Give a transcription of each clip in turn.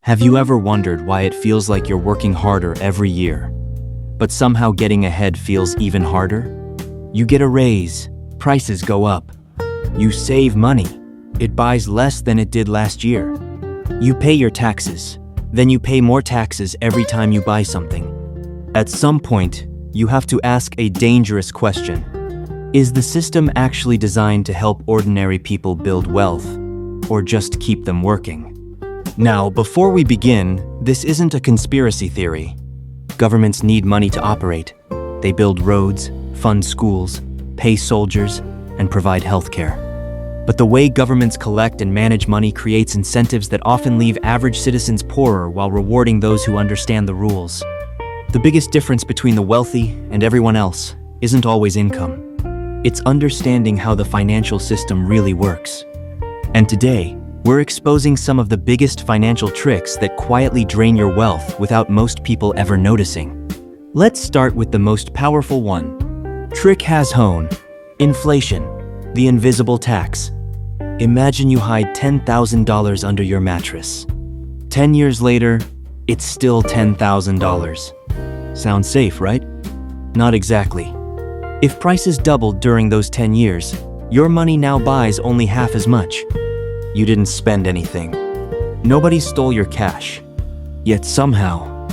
Have you ever wondered why it feels like you're working harder every year, but somehow getting ahead feels even harder? You get a raise, prices go up. You save money, it buys less than it did last year. You pay your taxes, then you pay more taxes every time you buy something. At some point, you have to ask a dangerous question. Is the system actually designed to help ordinary people build wealth, or just keep them working? Now, before we begin, this isn't a conspiracy theory. Governments need money to operate. They build roads, fund schools, pay soldiers, and provide healthcare. But the way governments collect and manage money creates incentives that often leave average citizens poorer while rewarding those who understand the rules. The biggest difference between the wealthy and everyone else isn't always income. It's understanding how the financial system really works. And today, we're exposing some of the biggest financial tricks that quietly drain your wealth without most people ever noticing. Let's start with the most powerful one. Trick has hone. Inflation, the invisible tax. Imagine you hide $10,000 under your mattress. 10 years later, it's still $10,000. Sounds safe, right? Not exactly. If prices doubled during those 10 years, your money now buys only half as much. You didn't spend anything. Nobody stole your cash. Yet somehow,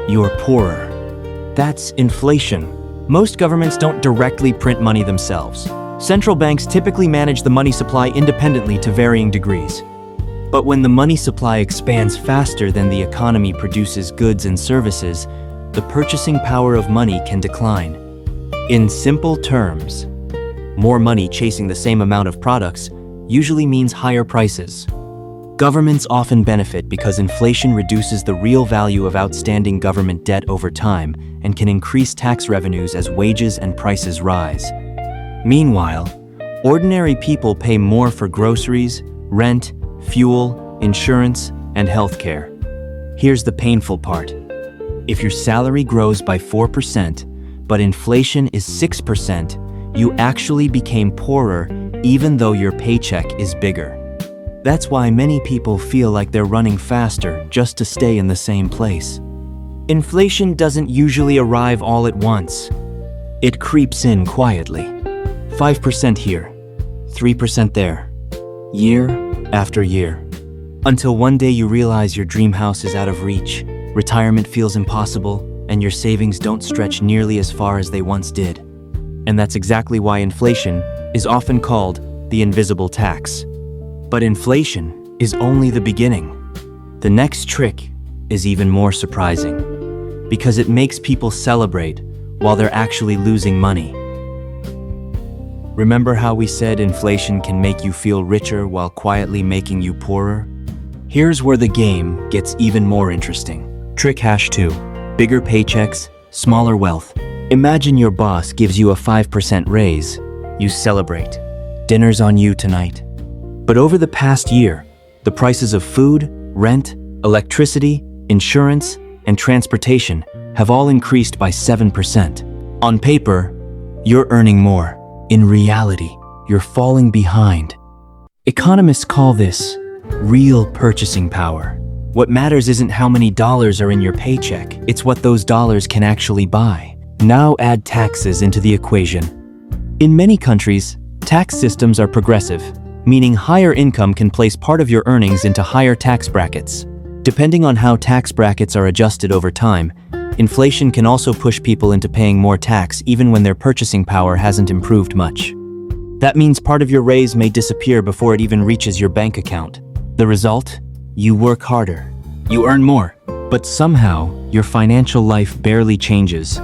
you're poorer. That's inflation. Most governments don't directly print money themselves. Central banks typically manage the money supply independently to varying degrees. But when the money supply expands faster than the economy produces goods and services, the purchasing power of money can decline. In simple terms, more money chasing the same amount of products usually means higher prices. Governments often benefit because inflation reduces the real value of outstanding government debt over time and can increase tax revenues as wages and prices rise. Meanwhile, ordinary people pay more for groceries, rent, fuel, insurance, and healthcare. Here's the painful part. If your salary grows by 4%, but inflation is 6%, you actually became poorer even though your paycheck is bigger. That's why many people feel like they're running faster just to stay in the same place. Inflation doesn't usually arrive all at once. It creeps in quietly. 5% here, 3% there, year after year. Until one day you realize your dream house is out of reach, retirement feels impossible, and your savings don't stretch nearly as far as they once did. And that's exactly why inflation is often called the invisible tax. But inflation is only the beginning. The next trick is even more surprising, because it makes people celebrate while they're actually losing money. Remember how we said inflation can make you feel richer while quietly making you poorer? Here's where the game gets even more interesting. Trick hash 2. Bigger paychecks, smaller wealth. Imagine your boss gives you a 5% raise. You celebrate. Dinner's on you tonight. But over the past year, the prices of food, rent, electricity, insurance, and transportation have all increased by 7%. On paper, you're earning more. In reality, you're falling behind. Economists call this real purchasing power. What matters isn't how many dollars are in your paycheck, it's what those dollars can actually buy. Now add taxes into the equation. In many countries, tax systems are progressive, meaning higher income can place part of your earnings into higher tax brackets. Depending on how tax brackets are adjusted over time, inflation can also push people into paying more tax even when their purchasing power hasn't improved much. That means part of your raise may disappear before it even reaches your bank account. The result? You work harder. You earn more. But somehow, your financial life barely changes.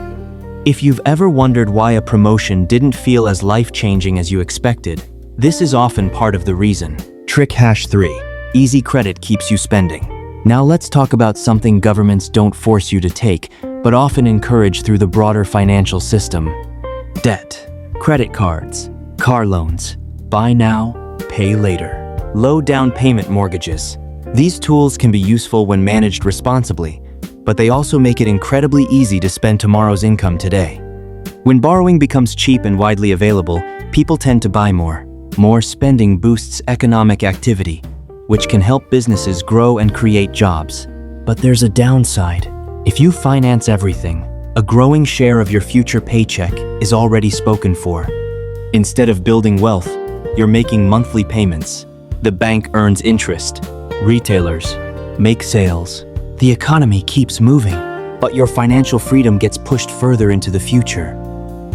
If you've ever wondered why a promotion didn't feel as life-changing as you expected, this is often part of the reason. Trick hash 3. Easy credit keeps you spending. Now let's talk about something governments don't force you to take, but often encourage through the broader financial system. Debt. Credit cards. Car loans. Buy now, pay later. Low down payment mortgages. These tools can be useful when managed responsibly, but they also make it incredibly easy to spend tomorrow's income today. When borrowing becomes cheap and widely available, people tend to buy more. More spending boosts economic activity, which can help businesses grow and create jobs. But there's a downside. If you finance everything, a growing share of your future paycheck is already spoken for. Instead of building wealth, you're making monthly payments. The bank earns interest. Retailers make sales. The economy keeps moving, but your financial freedom gets pushed further into the future.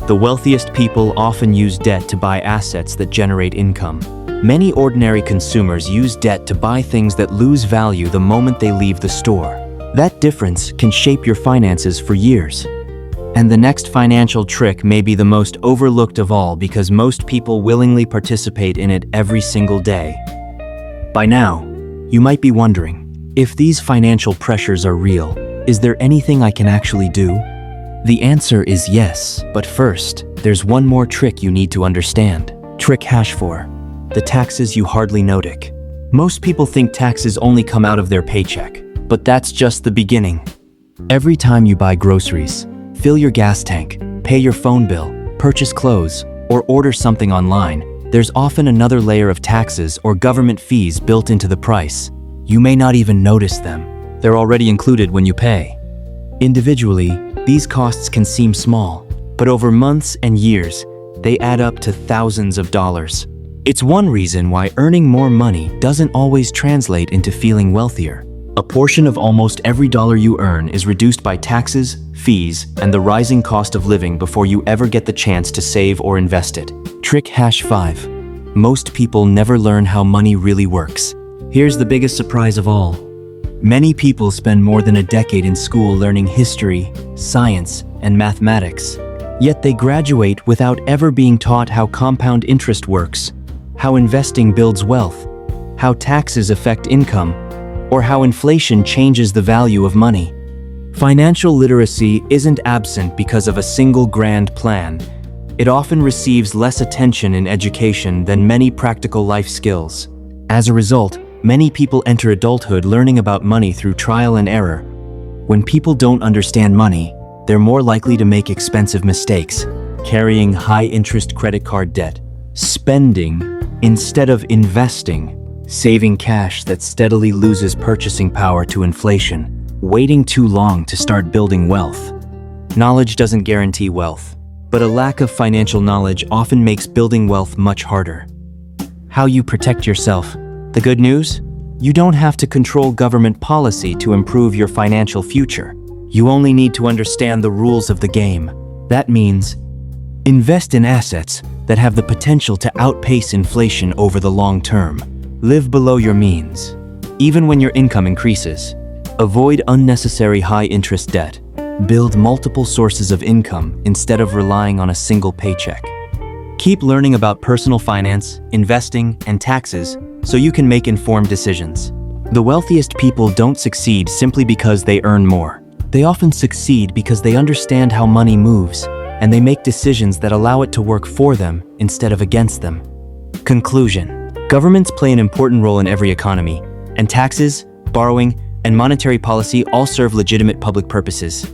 The wealthiest people often use debt to buy assets that generate income. Many ordinary consumers use debt to buy things that lose value the moment they leave the store. That difference can shape your finances for years. And the next financial trick may be the most overlooked of all because most people willingly participate in it every single day. By now, you might be wondering, if these financial pressures are real, is there anything I can actually do? The answer is yes, but first, there's one more trick you need to understand. Trick hash 4. The taxes you hardly notice. Most people think taxes only come out of their paycheck, but that's just the beginning. Every time you buy groceries, fill your gas tank, pay your phone bill, purchase clothes, or order something online, there's often another layer of taxes or government fees built into the price. You may not even notice them. They're already included when you pay. Individually, these costs can seem small, but over months and years, they add up to thousands of dollars. It's one reason why earning more money doesn't always translate into feeling wealthier. A portion of almost every dollar you earn is reduced by taxes, fees, and the rising cost of living before you ever get the chance to save or invest it. Trick hash 5. Most people never learn how money really works. Here's the biggest surprise of all. Many people spend more than a decade in school learning history, science, and mathematics. Yet they graduate without ever being taught how compound interest works, how investing builds wealth, how taxes affect income, or how inflation changes the value of money. Financial literacy isn't absent because of a single grand plan. It often receives less attention in education than many practical life skills. As a result, many people enter adulthood learning about money through trial and error. When people don't understand money, they're more likely to make expensive mistakes, carrying high-interest credit card debt, spending instead of investing, saving cash that steadily loses purchasing power to inflation, waiting too long to start building wealth. Knowledge doesn't guarantee wealth, but a lack of financial knowledge often makes building wealth much harder. How you protect yourself. The good news? You don't have to control government policy to improve your financial future. You only need to understand the rules of the game. That means invest in assets that have the potential to outpace inflation over the long term. Live below your means, even when your income increases. Avoid unnecessary high-interest debt. Build multiple sources of income instead of relying on a single paycheck. Keep learning about personal finance, investing, and taxes so you can make informed decisions. The wealthiest people don't succeed simply because they earn more. They often succeed because they understand how money moves, and they make decisions that allow it to work for them instead of against them. Conclusion. Governments play an important role in every economy, and taxes, borrowing, and monetary policy all serve legitimate public purposes.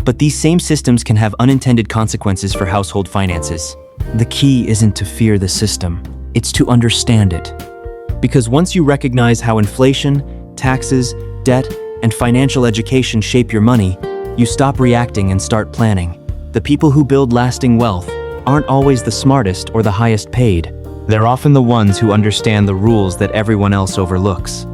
But these same systems can have unintended consequences for household finances. The key isn't to fear the system, it's to understand it. Because once you recognize how inflation, taxes, debt, and financial education shape your money, you stop reacting and start planning. The people who build lasting wealth aren't always the smartest or the highest paid. They're often the ones who understand the rules that everyone else overlooks.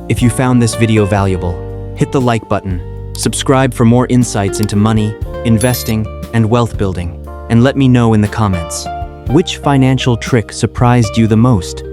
If you found this video valuable, hit the like button, subscribe for more insights into money, investing, and wealth building, and let me know in the comments, which financial trick surprised you the most?